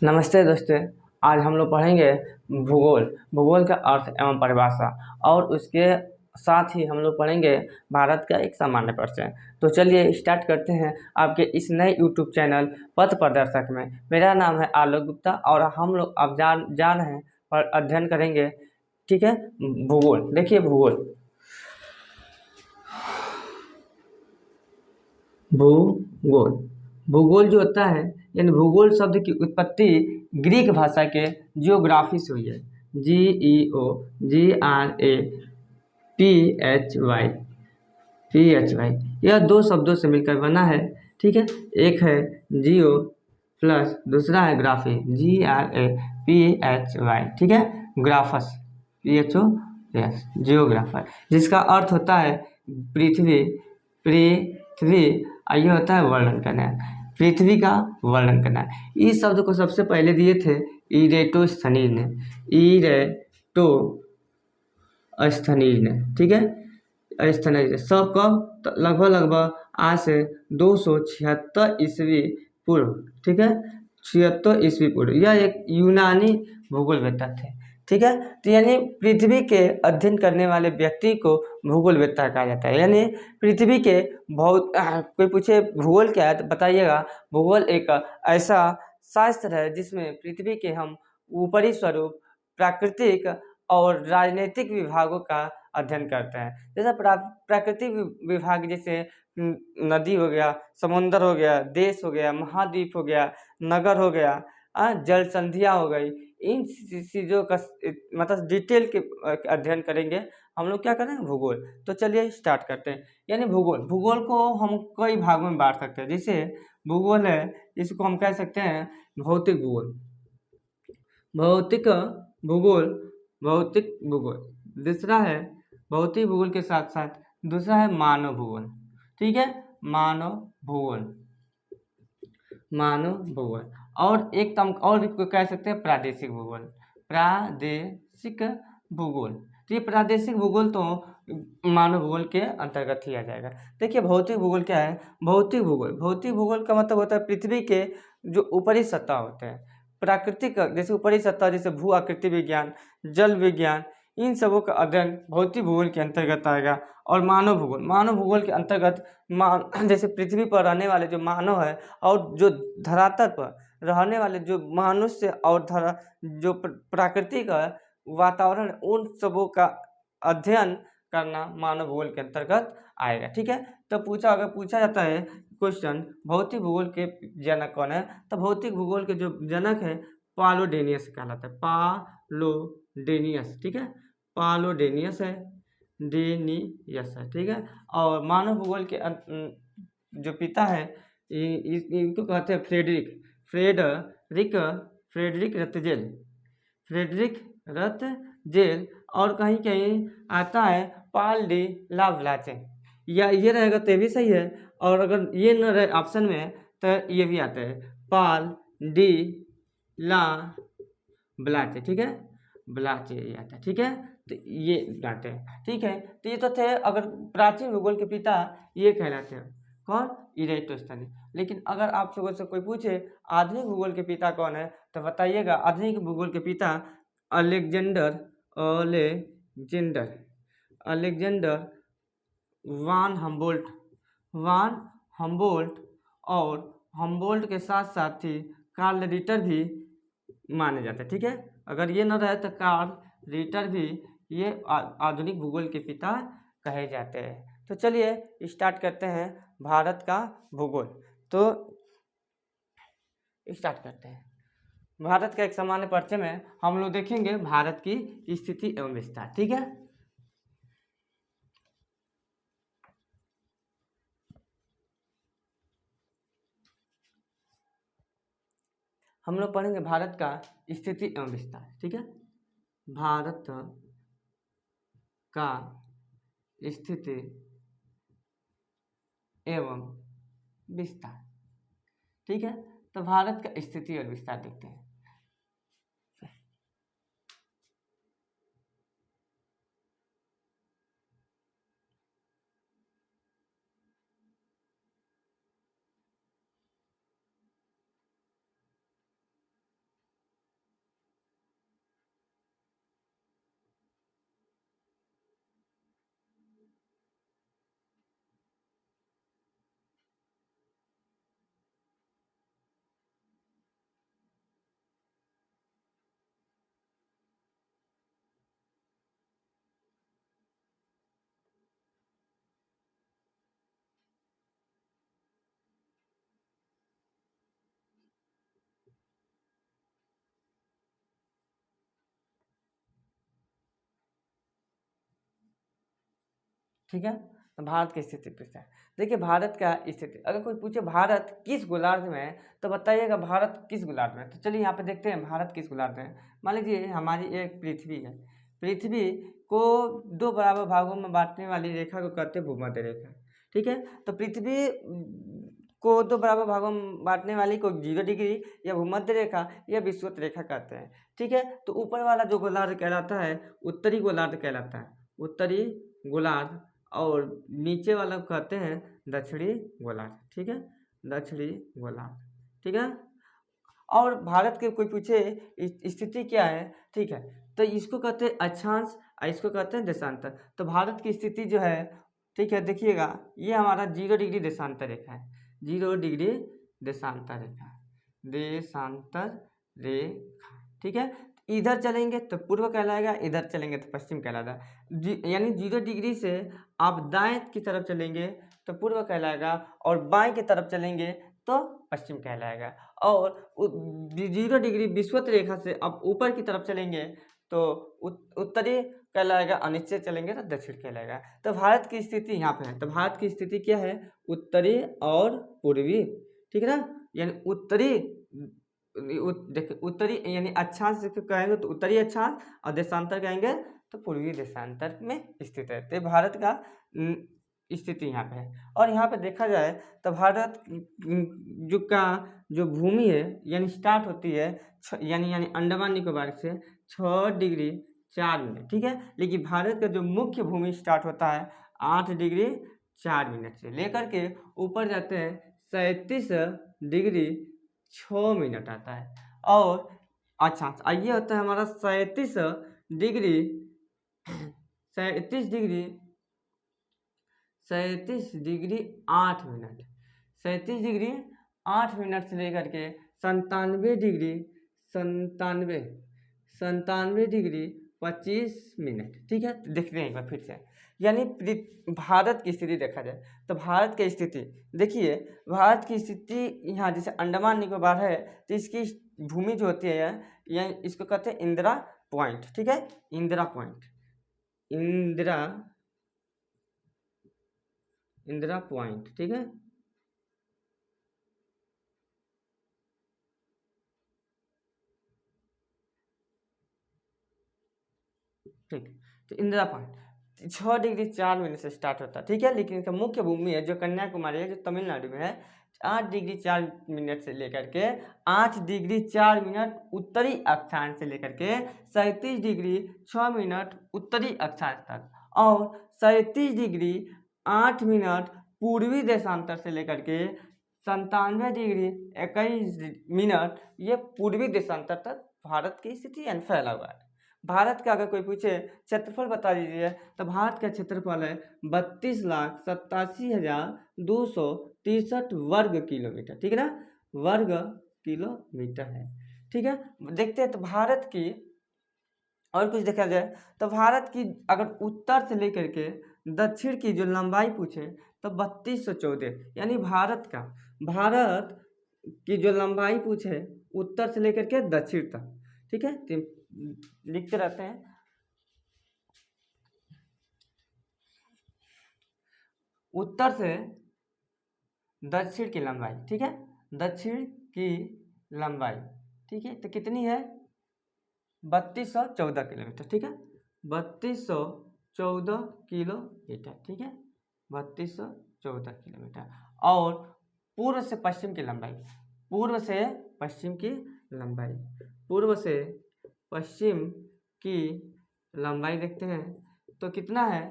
नमस्ते दोस्तों। आज हम लोग पढ़ेंगे भूगोल। भूगोल का अर्थ एवं परिभाषा और उसके साथ ही हम लोग पढ़ेंगे भारत का एक सामान्य प्रश्न। तो चलिए स्टार्ट करते हैं आपके इस नए यूट्यूब चैनल पथ प्रदर्शक में। मेरा नाम है आलोक गुप्ता और हम लोग अब जान रहे हैं और अध्ययन करेंगे। ठीक है, भूगोल। देखिए भूगोल, भूगोल भूगोल जो होता है, यानी भूगोल शब्द की उत्पत्ति ग्रीक भाषा के जियोग्राफी से हुई है। GEOGRAPHY, PHY, यह दो शब्दों से मिलकर बना है। ठीक है, एक है जियो प्लस दूसरा है ग्राफी, GRAPHY। ठीक है, ग्राफस, PHOS, जियोग्राफर, जिसका अर्थ होता है पृथ्वी। पृथ्वी यह होता है वर्णन करना, पृथ्वी का वर्णन करना। इस शब्द को सबसे पहले दिए थे इरेटोस्थनीज ने, इरेटोस्थनीज ने। ठीक है, स्थनीज सब कब, तो लगभग आज से 276 ईस्वी पूर्व। ठीक है, 76 ईस्वी पूर्व। यह एक यूनानी भूगोलवेत्ता थे। ठीक है, तो यानी पृथ्वी के अध्ययन करने वाले व्यक्ति को भूगोलवेत्ता कहा जाता है। यानी पृथ्वी के बहुत कोई पूछे भूगोल क्या है तो बताइएगा, भूगोल एक ऐसा शास्त्र है जिसमें पृथ्वी के हम ऊपरी स्वरूप, प्राकृतिक और राजनीतिक विभागों का अध्ययन करते हैं। जैसे प्राकृतिक विभाग, जैसे नदी हो गया, समुद्र हो गया, देश हो गया, महाद्वीप हो गया, नगर हो गया, जल संधियाँ हो गई। इन चीज़ों का मतलब डिटेल के अध्ययन करेंगे हम लोग। क्या करेंगे? भूगोल। तो चलिए स्टार्ट करते हैं। यानी भूगोल, भूगोल को हम कई भागों में बांट सकते हैं। जैसे भूगोल है, इसको हम कह सकते हैं भौतिक भूगोल, भौतिक भूगोल, भौतिक भूगोल। दूसरा है भौतिक भूगोल के साथ साथ दूसरा है मानव भूगोल। ठीक है, मानव भूगोल, मानव भूगोल। और एक तम और भी कह सकते हैं प्रादेशिक भूगोल, प्रादेशिक भूगोल। तो ये प्रादेशिक भूगोल तो मानव भूगोल के अंतर्गत ही आ जाएगा। देखिए भौतिक भूगोल क्या है? भौतिक भूगोल, भौतिक भूगोल का मतलब होता है पृथ्वी के जो ऊपरी सतह होते हैं, प्राकृतिक जैसे ऊपरी सतह, जैसे भू आकृति विज्ञान, जल विज्ञान, इन सबों का अध्ययन भौतिक भूगोल के अंतर्गत आएगा। और मानव भूगोल, मानव भूगोल के अंतर्गत जैसे पृथ्वी पर रहने वाले जो मानव है और जो धरातल पर रहने वाले जो मनुष्य और जो प्राकृतिक वातावरण, उन सबों का अध्ययन करना मानव भूगोल के अंतर्गत आएगा। ठीक है, तो अगर पूछा जाता है क्वेश्चन भौतिक भूगोल के जनक कौन है, तो भौतिक भूगोल के जो जनक है पालोडेनियस कहलाता है, पालोडेनियस। ठीक है, पालोडेनियस है, डेनियस है। ठीक है, और मानव भूगोल के जो पिता है इनको कहते हैं फ्रेडरिक, फ्रेडरिक रत्जेल, फ्रेडरिक रत्जेल। और कहीं कहीं आता है पाल डी लाव्लाचे, या ये रहेगा तो ये भी सही है। और अगर ये न रहे ऑप्शन में तो ये भी आता है पाल डी ला ब्लाचे। ठीक है, ब्लाचे ये आता है। ठीक है, तो ये बात है। ठीक है, तो ये तो थे अगर प्राचीन भूगोल के पिता ये कहलाते हैं कौन? इरेटोस्थनी। लेकिन अगर आप लोगों से कोई पूछे आधुनिक भूगोल के पिता कौन है तो बताइएगा आधुनिक भूगोल के पिता अलेक्जेंडर, अलेक्जेंडर, अलेक्जेंडर वान हम्बोल्ट, वान हम्बोल्ट। और हम्बोल्ट के साथ साथ ही कार्ल रिटर भी माने जाते हैं। ठीक है, अगर ये न रहे तो कार्ल रिटर भी ये आधुनिक भूगोल के पिता कहे जाते हैं। तो चलिए स्टार्ट करते हैं भारत का भूगोल। तो स्टार्ट करते हैं भारत का एक सामान्य परिचय में हम लोग देखेंगे भारत की स्थिति एवं विस्तार। ठीक है, हम लोग पढ़ेंगे भारत का स्थिति एवं विस्तार। ठीक है, भारत का स्थिति एवं विस्तार। ठीक है, तो भारत का स्थिति और विस्तार देखते हैं। ठीक है। तो भारत की स्थिति पूछता है। देखिए भारत का स्थिति, अगर कोई पूछे भारत किस गोलार्ध में है तो बताइएगा भारत किस गोलार्ध में है। तो चलिए यहाँ पे देखते हैं भारत किस गोलार्ध में है। मान लीजिए हमारी एक पृथ्वी है, पृथ्वी को दो बराबर भागों में बांटने वाली रेखा को कहते हैं भूमध्य रेखा, ठीक है। तो पृथ्वी को दो बराबर भागों में बांटने वाली को 0 डिग्री या भूमध्य रेखा या विषुवत रेखा कहते हैं, ठीक है। तो ऊपर वाला जो गोलार्ध कहलाता है उत्तरी गोलार्ध कहलाता है, उत्तरी गोलार्ध, और नीचे वाला को कहते हैं दक्षिणी गोलार्ध, ठीक है, दक्षिणी गोलार्ध, ठीक है। और भारत के कोई पूछे स्थिति क्या है, ठीक है, तो इसको कहते हैं अक्षांश और इसको कहते हैं देशांतर। तो भारत की स्थिति जो है, ठीक है, देखिएगा ये हमारा 0 डिग्री देशांतर रेखा है, 0 डिग्री देशांतर रेखा, देशांतर रेखा, ठीक है। इधर चलेंगे तो पूर्व कहलाएगा, इधर चलेंगे तो पश्चिम कहलाएगा। यानी 0 डिग्री से आप दाएं की तरफ चलेंगे तो पूर्व कहलाएगा, और बाएं की तरफ चलेंगे तो पश्चिम कहलाएगा। और 0 डिग्री विषुवत रेखा से आप ऊपर की तरफ चलेंगे तो उत्तरी कहलाएगा, और नीचे चलेंगे तो दक्षिण कहलाएगा। तो भारत की स्थिति यहाँ पे है। तो भारत की स्थिति क्या है, उत्तरी और पूर्वी, ठीक है ना। यानी उत्तरी देखिए उत्तरी यानी अक्षांश कहेंगे तो उत्तरी अक्षांश, और देशांतर कहेंगे तो पूर्वी देशांतर में स्थित है। तो भारत का स्थिति यहाँ पे है। और यहाँ पे देखा जाए तो भारत जो भूमि है यानी स्टार्ट होती है यानी अंडमान निकोबार से 6 डिग्री 4 मिनट, ठीक है। लेकिन भारत का जो मुख्य भूमि स्टार्ट होता है 8 डिग्री 4 मिनट से लेकर के ऊपर जाते हैं 37 डिग्री 6 मिनट आता है। और अच्छा ये होता है हमारा 37 degree 37 degree 8 minute, 37 degree 8 minute से लेकर के 97 डिग्री 97 डिग्री 25 मिनट, ठीक है। देखते हैं एक बार फिर से, यानी भारत की स्थिति देखा जाए तो भारत की स्थिति देखिए, भारत की स्थिति यहाँ जैसे अंडमान निकोबार है तो इसकी भूमि जो होती है या इसको कहते हैं इंदिरा पॉइंट, ठीक है, इंदिरा पॉइंट, इंदिरा पॉइंट, ठीक है। ठीक, तो इंदिरा पॉइंट 6 डिग्री 4 मिनट से स्टार्ट होता है, ठीक है। लेकिन इसका मुख्य भूमि है जो कन्याकुमारी है, जो तमिलनाडु में है, 8 डिग्री 4 मिनट से लेकर के 8 डिग्री 4 मिनट उत्तरी अक्षांश से लेकर के 37 डिग्री 6 मिनट उत्तरी अक्षांश तक, और 37 डिग्री 8 मिनट पूर्वी देशांतर से लेकर के 97 डिग्री 21 मिनट ये पूर्वी देशांतर तक भारत की स्थिति यानी फैला हुआ है। भारत का अगर कोई पूछे क्षेत्रफल बता दीजिए तो भारत का क्षेत्रफल है 32,87,263 वर्ग किलोमीटर, ठीक है ना, वर्ग किलोमीटर है, ठीक है। देखते हैं तो भारत की और कुछ देखा जाए तो भारत की अगर उत्तर से लेकर के दक्षिण की जो लंबाई पूछे तो 3214, यानी भारत की जो लंबाई पूछे उत्तर से लेकर के दक्षिण तक, ठीक है। तो लिखते रहते हैं उत्तर से दक्षिण की लंबाई, ठीक है, दक्षिण की लंबाई, ठीक है, तो कितनी है 3214 किलोमीटर, ठीक है, 3214 किलोमीटर, ठीक है, 3214 किलोमीटर। और पूर्व से पश्चिम की लंबाई, पूर्व से पश्चिम की लंबाई, पूर्व से पश्चिम की लंबाई देखते हैं तो कितना है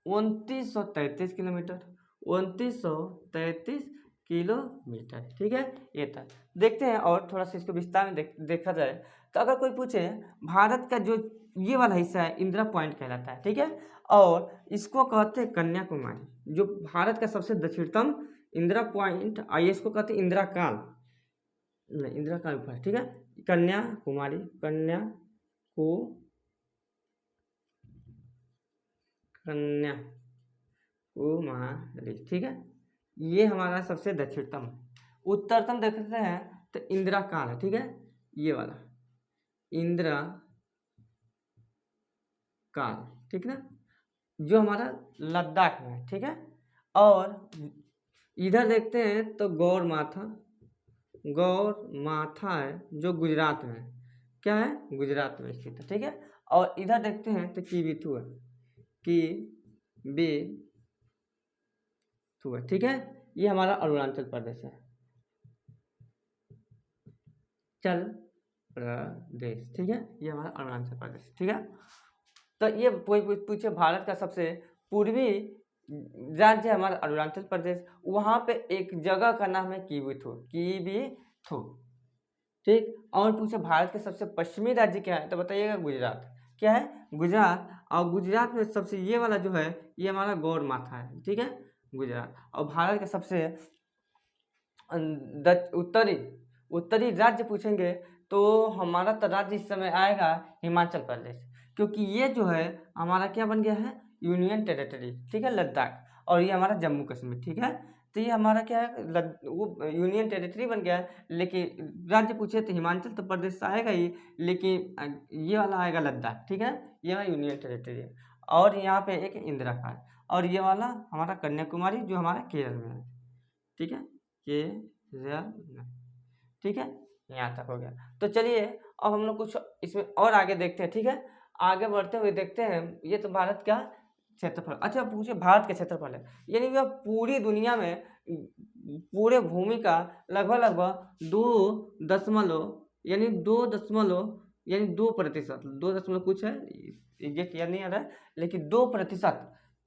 2933 किलोमीटर, 2933 किलोमीटर, ठीक है। ये था, देखते हैं और थोड़ा सा इसको विस्तार में देखा जाए तो अगर कोई पूछे भारत का जो ये वाला हिस्सा है इंदिरा पॉइंट कहलाता है, ठीक है, और इसको कहते हैं कन्याकुमारी, जो भारत का सबसे दक्षिणतम इंदिरा पॉइंट, आइए इसको कहते हैं इंदिरा काल, नहीं इंदिरा काल पर, ठीक है, कन्याकुमारी, कन्याकुमारी, ठीक है, ये हमारा सबसे दक्षिणतम। उत्तरतम देखते हैं तो इंदिरा काल है, ठीक है, ये वाला इंदिरा काल, ठीक ना। जो हमारा लद्दाख में है, ठीक है। और इधर देखते हैं तो गौर माथा है जो गुजरात में है। क्या है? गुजरात में स्थित है, ठीक है। और इधर देखते हैं तो कीबीथु है, कीबीथु है, ठीक है। ये हमारा अरुणाचल प्रदेश है, चल प्रदेश, ठीक है। ये हमारा अरुणाचल प्रदेश, ठीक है। तो ये कोई पूछे भारत का सबसे पूर्वी राज्य हमारा अरुणाचल प्रदेश, वहाँ पे एक जगह का नाम है कीबीथु, ठीक। और पूछे भारत के सबसे पश्चिमी राज्य क्या है, तो बताइएगा गुजरात। क्या है? गुजरात। और गुजरात में सबसे ये वाला जो है ये हमारा गौर माथा है, ठीक है, गुजरात। और भारत के सबसे उत्तरी राज्य पूछेंगे तो हमारा तो राज्य इस समय आएगा हिमाचल प्रदेश, क्योंकि ये जो है हमारा क्या बन गया है, यूनियन टेरिटरी, ठीक है, लद्दाख। और ये हमारा जम्मू कश्मीर, ठीक है। तो ये हमारा क्या है, वो यूनियन टेरिटरी बन गया है। लेकिन राज्य पूछे तो हिमाचल तो प्रदेश आएगा ही, लेकिन ये वाला आएगा लद्दाख, ठीक है। ये हमारा यूनियन टेरिटरी है। और यहाँ पे एक इंदिरा कार्ड, और ये वाला हमारा कन्याकुमारी जो हमारा केरल में है, ठीक है, केरल में, ठीक है। यहाँ तक हो गया। तो चलिए अब हम लोग कुछ इसमें और आगे देखते हैं, ठीक है। आगे बढ़ते हुए देखते हैं, ये तो भारत का क्षेत्रफल। अच्छा पूछे भारत का क्षेत्रफल है, यानी वह पूरी दुनिया में पूरे भूमि का लगभग 2% 2 कुछ है, एग्जैक्ट याद नहीं आ रहा है, लेकिन 2%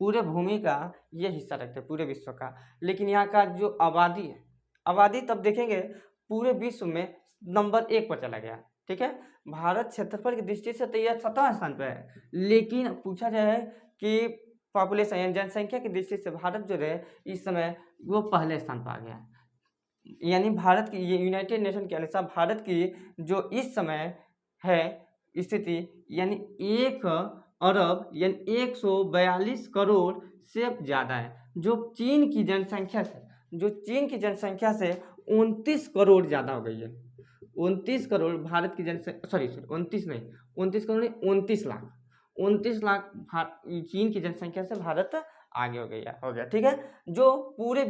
पूरे भूमि का ये हिस्सा रखते हैं पूरे विश्व का। लेकिन यहाँ का जो आबादी है, आबादी तब देखेंगे पूरे विश्व में नंबर 1 पर चला गया, ठीक है। भारत क्षेत्रफल की दृष्टि से तो यह 7वां स्थान पर है, लेकिन पूछा जाए कि पॉपुलेशन यानी जनसंख्या की दृष्टि से भारत जो है इस समय वो पहले स्थान पर आ गया है। यानी भारत की, ये यूनाइटेड नेशन के अनुसार भारत की जो इस समय है स्थिति, यानी 1 अरब यानी 142 करोड़ से ज़्यादा है, जो चीन की जनसंख्या से 29 करोड़ ज़्यादा हो गई है। 29 करोड़ भारत की जनसंख्या, सॉरी 29 नहीं, 29 करोड़ नहीं, 29 लाख, 29 लाख चीन की जनसंख्या से भारत आगे हो गया, ठीक है। जो पूरे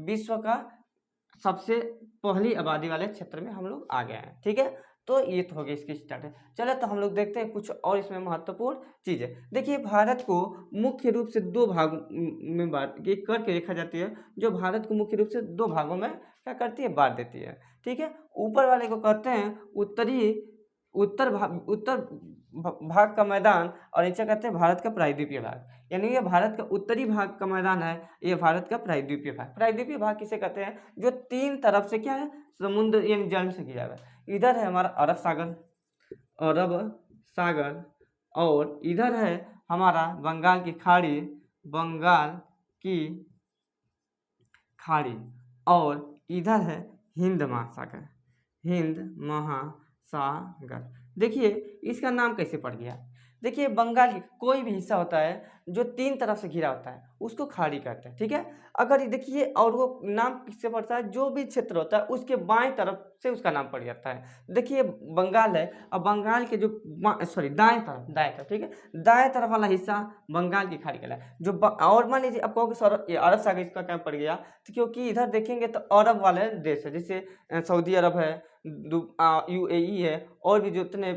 विश्व का सबसे पहली आबादी वाले क्षेत्र में हम लोग आ गए हैं, ठीक है। तो ये तो हो गया इसकी स्टार्ट है। चलो तो हम लोग देखते हैं कुछ और इसमें महत्वपूर्ण चीज़ें। देखिए भारत को मुख्य रूप से 2 भाग में बांट एक करके देखा जाती है, जो भारत को मुख्य रूप से 2 भागों में क्या करती है, बांट देती है, ठीक है। ऊपर वाले को कहते हैं उत्तर भाग का मैदान, और नीचे कहते हैं भारत का प्रायद्वीपीय भाग। यानी ये भारत का उत्तरी भाग का मैदान है, ये भारत का प्रायद्वीपीय भाग। प्रायद्वीपीय भाग किसे कहते हैं, जो 3 तरफ से क्या है, समुद्र यानी जल से घिरा हुआ है। इधर है हमारा अरब सागर, और इधर है हमारा बंगाल की खाड़ी, और इधर है हिंद महासागर। देखिए इसका नाम कैसे पड़ गया। देखिए बंगाल की कोई भी हिस्सा होता है जो 3 तरफ से घिरा होता है उसको खाड़ी कहते हैं, ठीक है। अगर देखिए, और वो नाम किससे पड़ता है, जो भी क्षेत्र होता है उसके बाएं तरफ से उसका नाम पड़ जाता है। देखिए बंगाल है, और बंगाल के जो दाएं तरफ, ठीक है, दाएं तरफ वाला हिस्सा बंगाल की खाड़ी कहलाता है। और मान लीजिए आप कहोगे सर ये अरब सागर इसका क्या पड़ गया, तो क्योंकि इधर देखेंगे तो अरब वाले देश है, जैसे सऊदी अरब है, UAE है, और भी जो इतने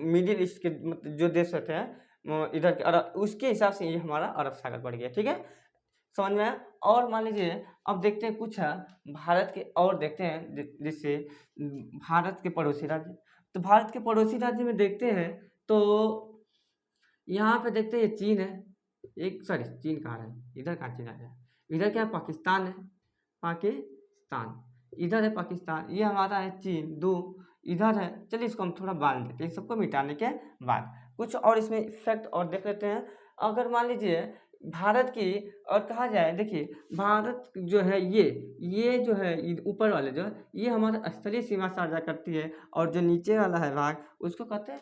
मिडिल ईस्ट के मतलब जो देश होते हैं इधर के अरब, उसके हिसाब से ये हमारा अरब सागर पड़ गया, ठीक है, समझ में आया। और मान लीजिए अब देखते हैं कुछ भारत के और देखते हैं, जिससे भारत के पड़ोसी राज्य। तो भारत के पड़ोसी राज्य में देखते हैं तो यहाँ पे देखते हैं ये चीन है, चीन कहाँ है, इधर कहाँ चीन आ गया, इधर क्या है, पाकिस्तान है, इधर है पाकिस्तान, ये हमारा है चीन, 2 इधर है। चलिए इसको हम थोड़ा बांध देते हैं, सबको मिटाने के बाद कुछ और इसमें फैक्ट और देख लेते हैं। अगर मान लीजिए भारत की और कहा जाए, देखिए भारत जो है ये जो है ऊपर वाले जो ये हमारा स्थलीय सीमा साझा करती है, और जो नीचे वाला है भाग उसको कहते हैं,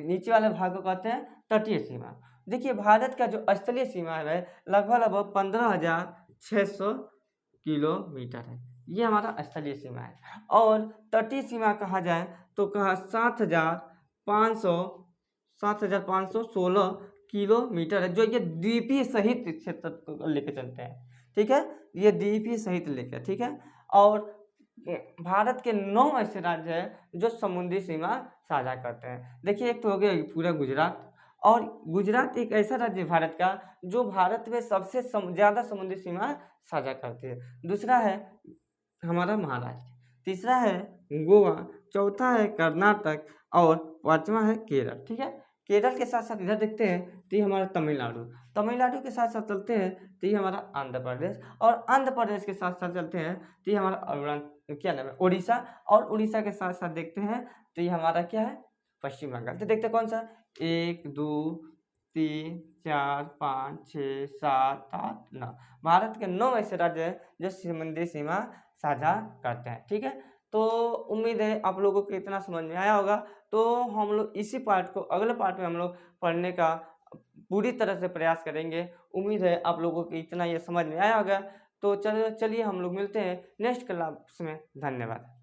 नीचे वाले भाग को कहते हैं तटीय सीमा। देखिए भारत का जो स्थलीय सीमा है लगभग 15,600 किलोमीटर है, ये हमारा स्थलीय सीमा है। और तटीय सीमा कहा जाए तो कहा 7,516 किलोमीटर है, जो ये द्वीपीय सहित क्षेत्र को लेके चलते हैं। ठीक है, ये द्वीपीय सहित लेके, ठीक है। और भारत के 9 ऐसे राज्य हैं जो समुद्री सीमा साझा करते हैं। देखिए, एक तो हो गया पूरा गुजरात, और गुजरात एक ऐसा राज्य है भारत का जो भारत में सबसे ज़्यादा समुद्री सीमा साझा करती है। दूसरा है हमारा महाराष्ट्र, तीसरा है गोवा, चौथा है कर्नाटक, और पांचवा है केरल। ठीक है, केरल के साथ साथ इधर देखते हैं तो ये हमारा तमिलनाडु, तमिलनाडु के साथ साथ चलते हैं तो ये हमारा आंध्र प्रदेश, और आंध्र प्रदेश के साथ साथ चलते हैं तो ये हमारा क्या नाम है, उड़ीसा, और उड़ीसा के साथ साथ देखते हैं तो ये हमारा क्या है, पश्चिम बंगाल। तो देखते हैं कौन सा, 1 2 3 4 5 6 7 8 9, भारत के 9 ऐसे राज्य हैं जो समुद्री सीमा साझा करते हैं। ठीक है, तो उम्मीद है आप लोगों को इतना समझ में आया होगा। तो हम लोग इसी पार्ट को अगले पार्ट में हम लोग पढ़ने का पूरी तरह से प्रयास करेंगे। उम्मीद है आप लोगों को इतना ये समझ में आया होगा। तो चलिए हम लोग मिलते हैं नेक्स्ट क्लास में। धन्यवाद।